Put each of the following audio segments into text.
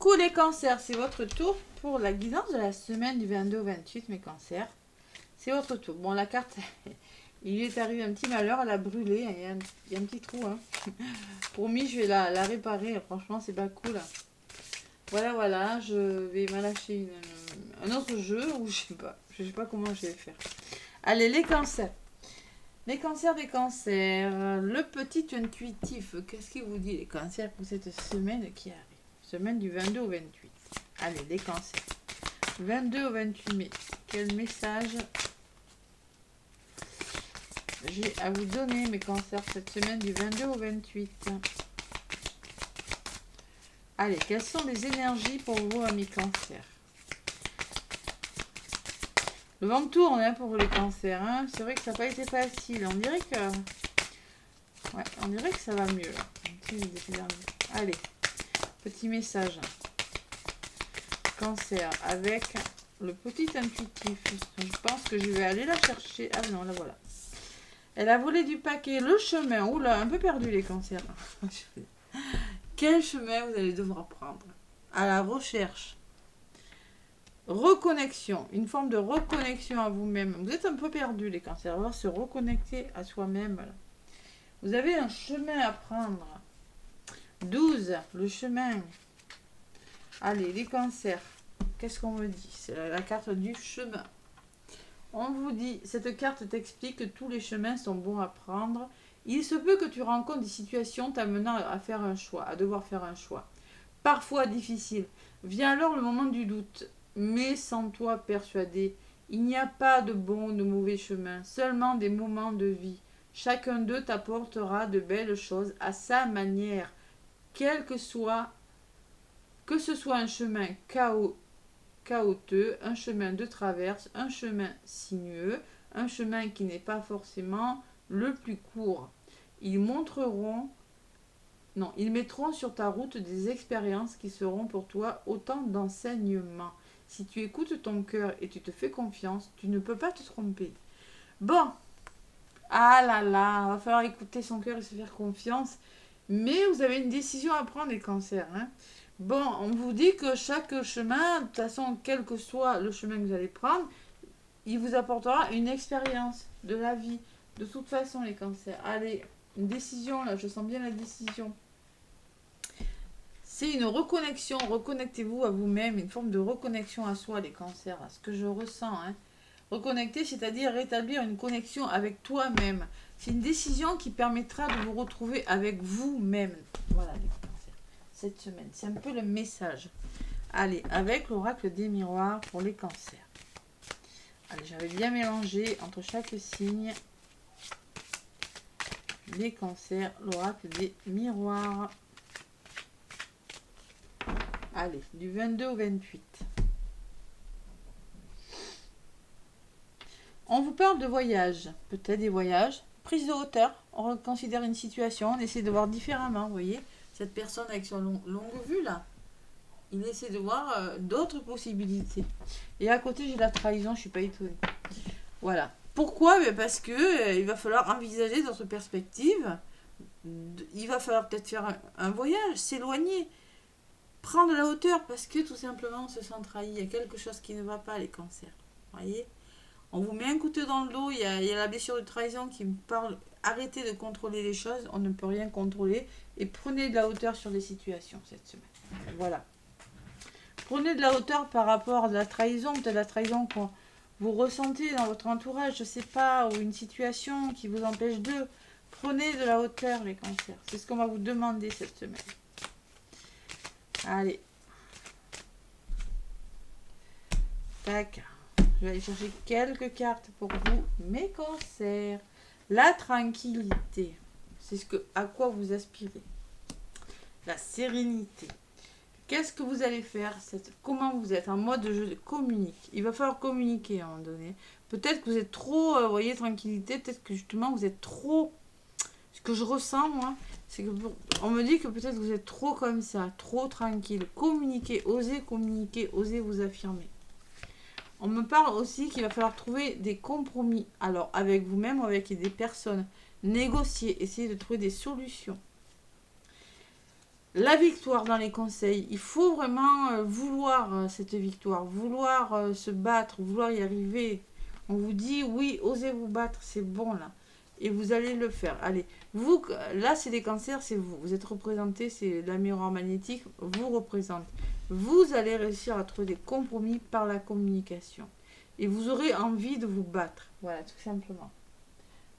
Coucou les cancers, c'est votre tour pour la guidance de la semaine du 22 au 28, mes cancers. C'est votre tour. Bon, la carte, il lui est arrivé un petit malheur, elle a brûlé, il y a un petit trou. Hein. Promis, je vais la réparer, franchement, c'est pas cool. Voilà, je vais m'allacher un autre jeu ou je sais pas comment je vais faire. Allez, les cancers. Les cancers des cancers, le petit intuitif, qu'est-ce qu'il vous dit les cancers pour cette semaine qui arrive? Semaine du 22 au 28. Allez, les cancers. 22 au 28 mai. Quel message j'ai à vous donner, mes cancers, cette semaine du 22 au 28? Allez, quelles sont les énergies pour vous, mes cancers? Le vent tourne hein, pour les cancers. Hein. C'est vrai que ça n'a pas été facile. On dirait que ça va mieux. Là. Allez, petit message. Cancer avec le petit intuitif. Je pense que je vais aller la chercher. Ah non, la voilà. Elle a volé du paquet. Le chemin. Oula, un peu perdu les cancers. Quel chemin vous allez devoir prendre? À la recherche. Reconnexion. Une forme de reconnexion à vous-même. Vous êtes un peu perdu les cancers. On va se reconnecter à soi-même. Vous avez un chemin à prendre. 12. Le chemin. Allez, les cancers. Qu'est-ce qu'on me dit? C'est la carte du chemin. On vous dit, cette carte t'explique que tous les chemins sont bons à prendre. Il se peut que tu rencontres des situations t'amenant à faire un choix, à devoir faire un choix. Parfois difficile. Vient alors le moment du doute. Mais sans toi persuadé, il n'y a pas de bon ou de mauvais chemin, seulement des moments de vie. Chacun d'eux t'apportera de belles choses à sa manière, que ce soit un chemin chaotique, un chemin de traverse, un chemin sinueux, un chemin qui n'est pas forcément le plus court. Ils mettront sur ta route des expériences qui seront pour toi autant d'enseignements. Si tu écoutes ton cœur et tu te fais confiance, tu ne peux pas te tromper. Bon, ah là là, va falloir écouter son cœur et se faire confiance. Mais vous avez une décision à prendre, les cancers. Hein. Bon, on vous dit que chaque chemin, de toute façon, quel que soit le chemin que vous allez prendre, il vous apportera une expérience de la vie. De toute façon, les cancers. Allez, une décision, là, je sens bien la décision. C'est une reconnexion, reconnectez-vous à vous-même, une forme de reconnexion à soi, les cancers, à ce que je ressens. Hein. Reconnecter, c'est-à-dire rétablir une connexion avec toi-même. C'est une décision qui permettra de vous retrouver avec vous-même. Voilà, les cancers, cette semaine. C'est un peu le message. Allez, avec l'oracle des miroirs pour les cancers. Allez, j'avais bien mélangé entre chaque signe. Les cancers, l'oracle des miroirs. Allez, du 22 au 28. On vous parle de voyage, peut-être des voyages, prise de hauteur, on reconsidère une situation, on essaie de voir différemment, vous voyez. Cette personne avec son longue vue là, il essaie de voir d'autres possibilités. Et à côté, j'ai la trahison, je ne suis pas étonnée. Voilà. Pourquoi? Parce que il va falloir envisager d'autres perspectives. Il va falloir peut-être faire un voyage, s'éloigner. Prendre la hauteur parce que tout simplement on se sent trahi. Il y a quelque chose qui ne va pas, les cancers. Voyez, on vous met un couteau dans le dos. Il y a la blessure de trahison qui me parle. Arrêtez de contrôler les choses. On ne peut rien contrôler. Et prenez de la hauteur sur les situations cette semaine. Voilà. Prenez de la hauteur par rapport à la trahison. Peut-être la trahison que vous ressentez dans votre entourage. Je ne sais pas. Ou une situation qui vous empêche de. Prenez de la hauteur, les cancers. C'est ce qu'on va vous demander cette semaine. Allez. Tac. Je vais aller chercher quelques cartes pour vous, mes cancers. La tranquillité. C'est à quoi vous aspirez. La sérénité. Qu'est-ce que vous allez faire? Comment vous êtes en mode de jeu? Communique. Il va falloir communiquer à un moment donné. Peut-être que vous êtes trop, vous voyez, tranquillité. Peut-être que justement vous êtes trop. Ce que je ressens, moi, c'est que on me dit que peut-être vous êtes trop comme ça, trop tranquille. Communiquez, osez vous affirmer. On me parle aussi qu'il va falloir trouver des compromis. Alors, avec vous-même ou avec des personnes. Négocier, essayer de trouver des solutions. La victoire dans les conseils, il faut vraiment vouloir cette victoire, vouloir se battre, vouloir y arriver. On vous dit oui, osez vous battre, c'est bon là. Et vous allez le faire. Allez, vous, là c'est les cancers, c'est vous. Vous êtes représenté, c'est la miroir magnétique, vous représente. Vous allez réussir à trouver des compromis par la communication. Et vous aurez envie de vous battre. Voilà, tout simplement.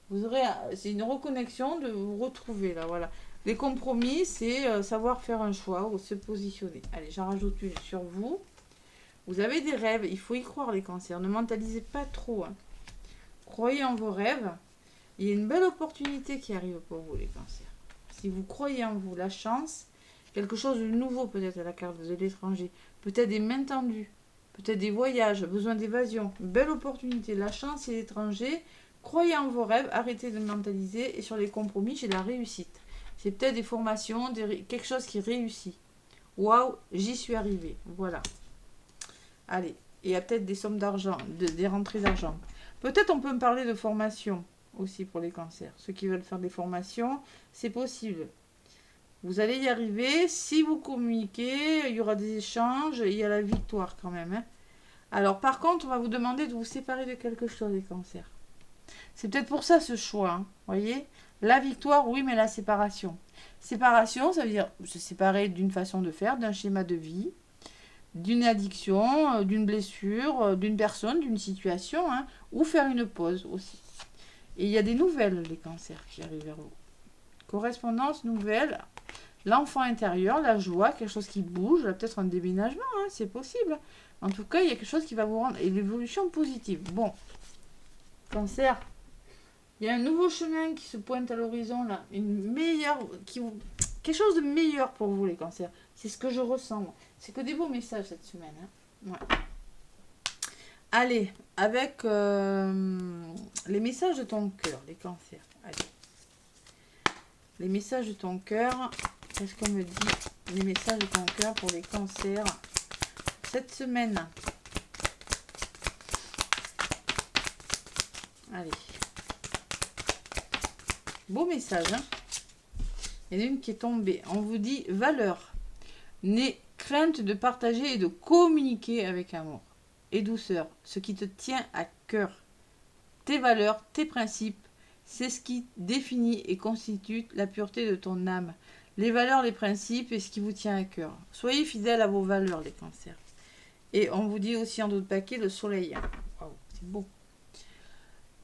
Vous aurez, c'est une reconnexion de vous retrouver là, voilà. Les compromis, c'est savoir faire un choix ou se positionner. Allez, j'en rajoute une sur vous. Vous avez des rêves, il faut y croire les cancers. Ne mentalisez pas trop. Hein. Croyez en vos rêves. Il y a une belle opportunité qui arrive pour vous les cancers. Si vous croyez en vous, la chance, quelque chose de nouveau peut-être à la carte de l'étranger, peut-être des mains tendues, peut-être des voyages, besoin d'évasion, belle opportunité, la chance et l'étranger. Croyez en vos rêves, arrêtez de mentaliser et sur les compromis, j'ai la réussite. C'est peut-être des formations, quelque chose qui réussit. Waouh, j'y suis arrivée. Voilà. Allez, il y a peut-être des sommes d'argent, des rentrées d'argent. Peut-être on peut me parler de formation aussi pour les cancers. Ceux qui veulent faire des formations, c'est possible. Vous allez y arriver. Si vous communiquez, il y aura des échanges, il y a la victoire quand même. Hein. Alors par contre, on va vous demander de vous séparer de quelque chose, les cancers. C'est peut-être pour ça ce choix. Hein, voyez, la victoire, oui, mais la séparation. Séparation, ça veut dire se séparer d'une façon de faire, d'un schéma de vie, d'une addiction, d'une blessure, d'une personne, d'une situation, hein, ou faire une pause aussi. Et il y a des nouvelles, les cancers, qui arrivent vers vous. Correspondance nouvelle, l'enfant intérieur, la joie, quelque chose qui bouge, peut-être un déménagement, hein, c'est possible. En tout cas, il y a quelque chose qui va vous rendre... Et l'évolution positive. Bon, cancer, il y a un nouveau chemin qui se pointe à l'horizon, là. Une meilleure... Quelque chose de meilleur pour vous, les cancers. C'est ce que je ressens. C'est que des beaux messages cette semaine. Hein. Ouais. Allez, avec les messages de ton cœur, les cancers. Allez. Les messages de ton cœur. Qu'est-ce qu'on me dit? Les messages de ton cœur pour les cancers cette semaine. Allez. Beau message. Hein, il y en a une qui est tombée. On vous dit valeur. N'aie crainte de partager et de communiquer avec amour et douceur. Ce qui te tient à cœur. Tes valeurs, tes principes. C'est ce qui définit et constitue la pureté de ton âme. Les valeurs, les principes et ce qui vous tient à cœur. Soyez fidèles à vos valeurs, les cancers. Et on vous dit aussi en d'autres paquets le soleil. Wow, c'est beau.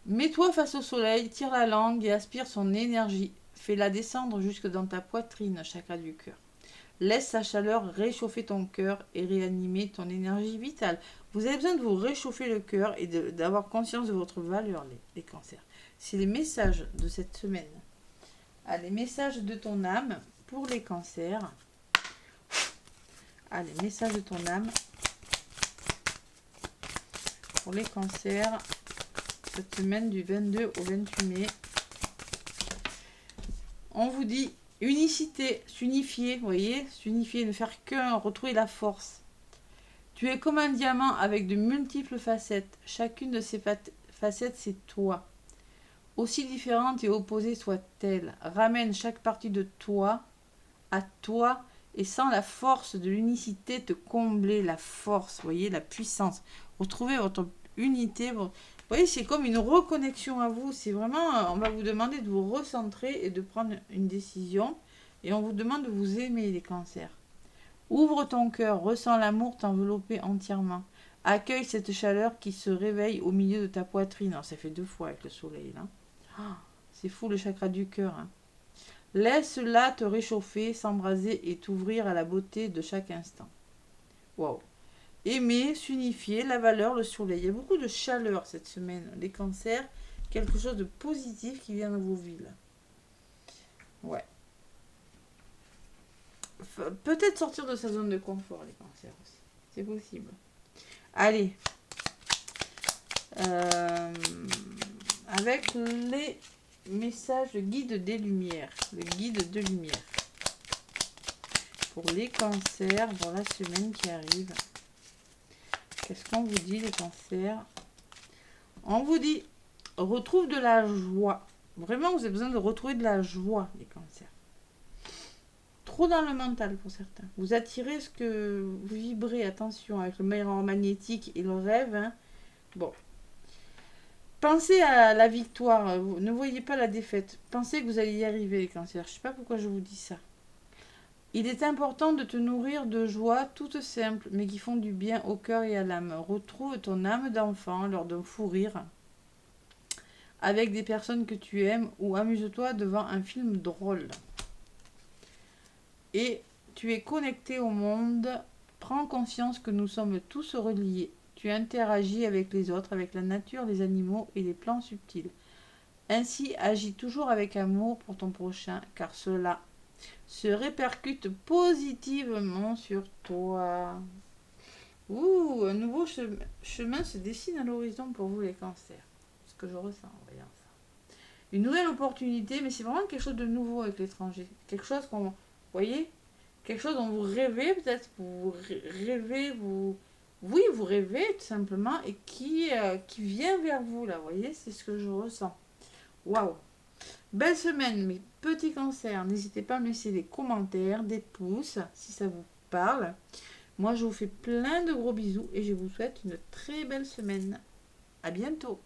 Mets-toi face au soleil, tire la langue et aspire son énergie. Fais-la descendre jusque dans ta poitrine, chakra du cœur. Laisse sa chaleur réchauffer ton cœur et réanimer ton énergie vitale. Vous avez besoin de vous réchauffer le cœur et d'avoir conscience de votre valeur, les cancers. C'est les messages de cette semaine. Ah, les messages de ton âme pour les cancers. Ah, les messages de ton âme pour les cancers cette semaine du 22 au 28 mai. On vous dit unicité, s'unifier, vous voyez, s'unifier, ne faire qu'un, retrouver la force. Tu es comme un diamant avec de multiples facettes. Chacune de ces facettes, c'est toi. Aussi différente et opposée soit-elle, ramène chaque partie de toi à toi et sans la force de l'unicité te combler la force, vous voyez, la puissance. Retrouvez votre unité. Vous voyez, c'est comme une reconnexion à vous. C'est vraiment, on va vous demander de vous recentrer et de prendre une décision. Et on vous demande de vous aimer, les cancers. Ouvre ton cœur, ressens l'amour t'envelopper entièrement. Accueille cette chaleur qui se réveille au milieu de ta poitrine. Alors, ça fait 2 fois avec le soleil, là. Oh, c'est fou, le chakra du cœur. Hein. Laisse-la te réchauffer, s'embraser et t'ouvrir à la beauté de chaque instant. Waouh. Aimer, s'unifier, la valeur, le soleil. Il y a beaucoup de chaleur cette semaine. Les cancers, quelque chose de positif qui vient de vos villes. Ouais. Peut-être sortir de sa zone de confort, les cancers aussi. C'est possible. Allez. Avec les messages, le guide des lumières. Le guide de lumière. Pour les cancers, pour la semaine qui arrive. Qu'est-ce qu'on vous dit, les cancers? On vous dit, retrouve de la joie. Vraiment, vous avez besoin de retrouver de la joie, les cancers. trop dans le mental pour certains. Vous attirez ce que vous vibrez, attention, avec le miroir magnétique et le rêve. Hein. Bon. Pensez à la victoire, ne voyez pas la défaite. Pensez que vous allez y arriver, les cancers. Je ne sais pas pourquoi je vous dis ça. Il est important de te nourrir de joies toutes simples, mais qui font du bien au cœur et à l'âme. Retrouve ton âme d'enfant lors d'un fou rire avec des personnes que tu aimes ou amuse-toi devant un film drôle. Et tu es connecté au monde. Prends conscience que nous sommes tous reliés. Tu interagis avec les autres, avec la nature, les animaux et les plans subtils. Ainsi, agis toujours avec amour pour ton prochain, car cela se répercute positivement sur toi. Ouh, un nouveau chemin se dessine à l'horizon pour vous les cancers. Ce que je ressens en voyant ça. Une nouvelle opportunité, mais c'est vraiment quelque chose de nouveau avec l'étranger. Quelque chose qu'on... Vous voyez ? Quelque chose dont vous rêvez peut-être. Vous rêvez, vous... Oui, vous rêvez tout simplement et qui vient vers vous là. Vous voyez ? C'est ce que je ressens. Waouh ! Belle semaine, mes petits cancers. N'hésitez pas à me laisser des commentaires, des pouces, si ça vous parle. Moi, je vous fais plein de gros bisous et je vous souhaite une très belle semaine. À bientôt.